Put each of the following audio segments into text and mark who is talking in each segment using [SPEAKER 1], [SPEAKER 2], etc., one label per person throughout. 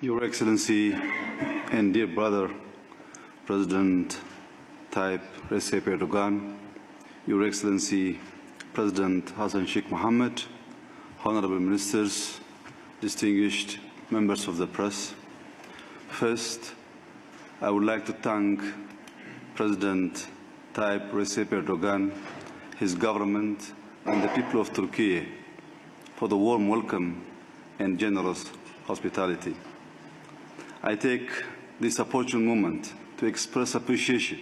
[SPEAKER 1] Your Excellency and dear brother, President Tayyip Recep Erdogan, Your Excellency President Hassan Sheikh Mohammed, honorable ministers, distinguished members of the press. First, I would like to thank President Tayyip Recep Erdogan, his government, and the people of Turkey for the warm welcome and generous hospitality. I take this opportune moment to express appreciation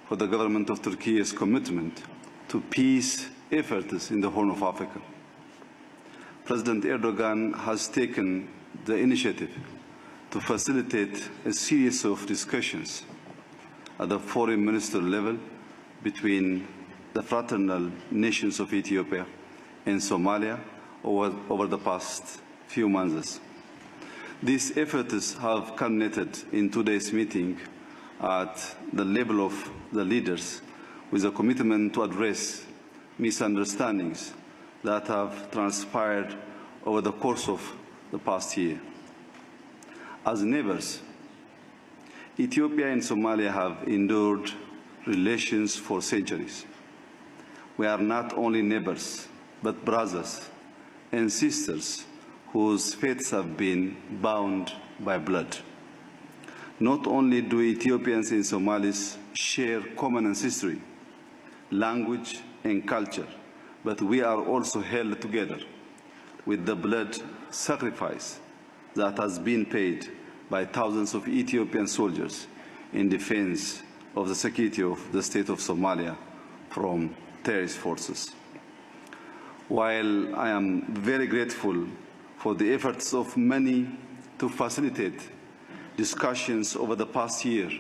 [SPEAKER 1] for the government of Turkey's commitment to peace efforts in the Horn of Africa. President Erdogan has taken the initiative to facilitate a series of discussions at the foreign minister level between the fraternal nations of Ethiopia and Somalia over the past few months. These efforts have culminated in today's meeting at the level of the leaders with a commitment to address misunderstandings that have transpired over the course of the past year. As neighbors, Ethiopia and Somalia have endured relations for centuries. We are not only neighbors, but brothers and sisters whose fates have been bound by blood. Not only do Ethiopians and Somalis share common ancestry, language, and culture, but we are also held together with the blood sacrifice that has been paid by thousands of Ethiopian soldiers in defense of the security of the state of Somalia from terrorist forces. While I am very grateful for the efforts of many to facilitate discussions over the past year,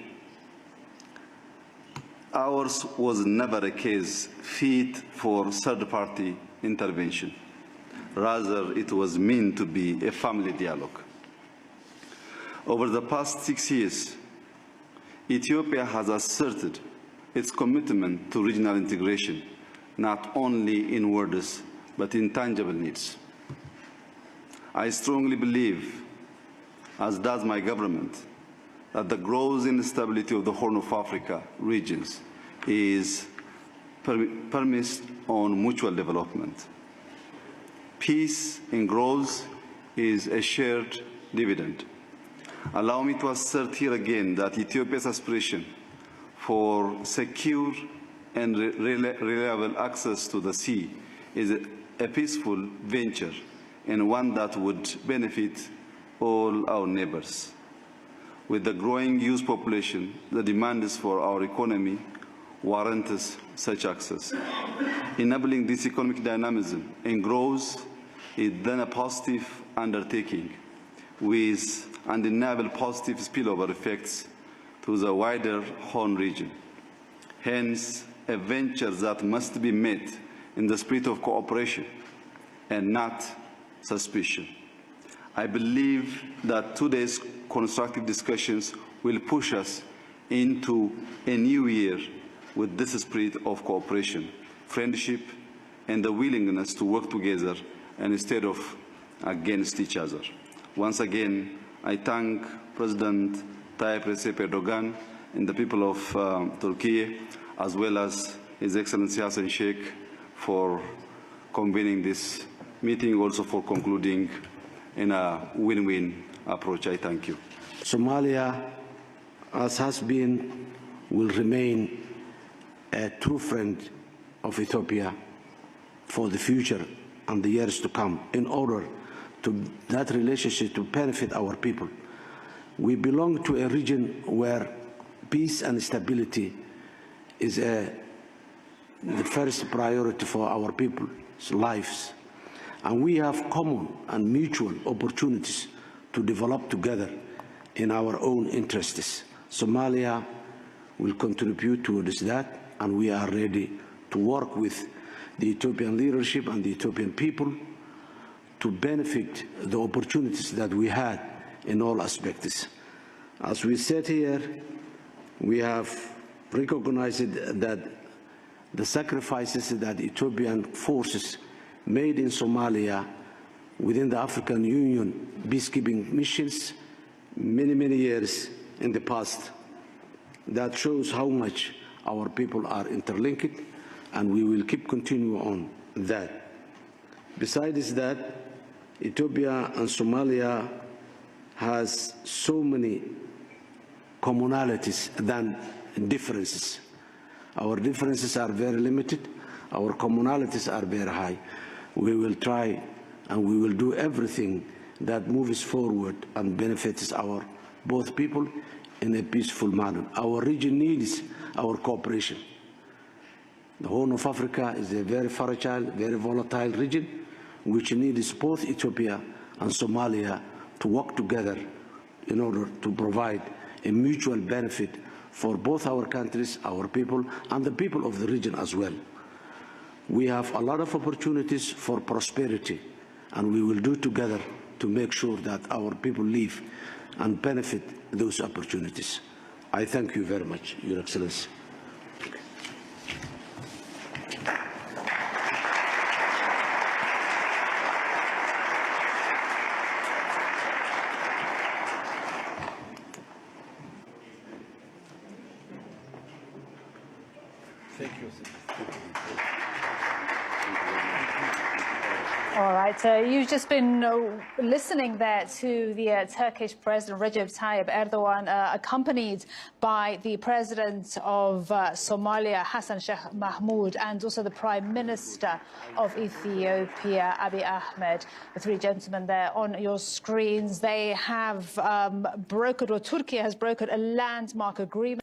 [SPEAKER 1] ours was never a case fit for third-party intervention. Rather, it was meant to be a family dialogue. Over the past 6 years, Ethiopia has asserted its commitment to regional integration, not only in words, but in tangible needs. I strongly believe, as does my government, that the growth and stability of the Horn of Africa regions is premised on mutual development. Peace and growth is a shared dividend. Allow me to assert here again that Ethiopia's aspiration for secure and reliable access to the sea is a peaceful venture and one that would benefit all our neighbors. With the growing youth population, the demands for our economy warrant such access. Enabling this economic dynamism and growth is then a positive undertaking with undeniable positive spillover effects to the wider Horn region. Hence, a venture that must be met in the spirit of cooperation and not suspicion. I believe that today's constructive discussions will push us into a new year with this spirit of cooperation, friendship, and the willingness to work together instead of against each other. Once again, I thank President Tayyip Recep Erdogan and the people of Turkey, as well as His Excellency Hassan Sheikh, for convening this meeting, also for concluding in a win-win approach. I thank you.
[SPEAKER 2] Somalia, as has been, will remain a true friend of Ethiopia for the future and the years to come, in order to that relationship to benefit our people. We belong to a region where peace and stability is the first priority for our people's lives. And we have common and mutual opportunities to develop together in our own interests. Somalia will contribute towards that, and we are ready to work with the Ethiopian leadership and the Ethiopian people to benefit the opportunities that we had in all aspects. As we said here, we have recognized that the sacrifices that Ethiopian forces made in Somalia within the African Union peacekeeping missions many years in the past. That shows how much our people are interlinked, and we will keep continuing on that. Besides that, Ethiopia and Somalia has so many commonalities than differences. Our differences are very limited. Our commonalities are very high. We will try and we will do everything that moves forward and benefits our both people in a peaceful manner. Our region needs our cooperation. The Horn of Africa is a very fragile, very volatile region, which needs both Ethiopia and Somalia to work together in order to provide a mutual benefit for both our countries, our people, and the people of the region as well. We have a lot of opportunities for prosperity, and we will do together to make sure that our people live and benefit those opportunities. I thank you very much, Your Excellency.
[SPEAKER 3] Thank you.
[SPEAKER 4] All right, you've just been listening there to the Turkish President Recep Tayyip Erdogan, accompanied by the President of Somalia, Hassan Sheikh Mahmoud, and also the Prime Minister of Ethiopia, Abiy Ahmed. The three gentlemen there on your screens, they have brokered, or Turkey has brokered, a landmark agreement.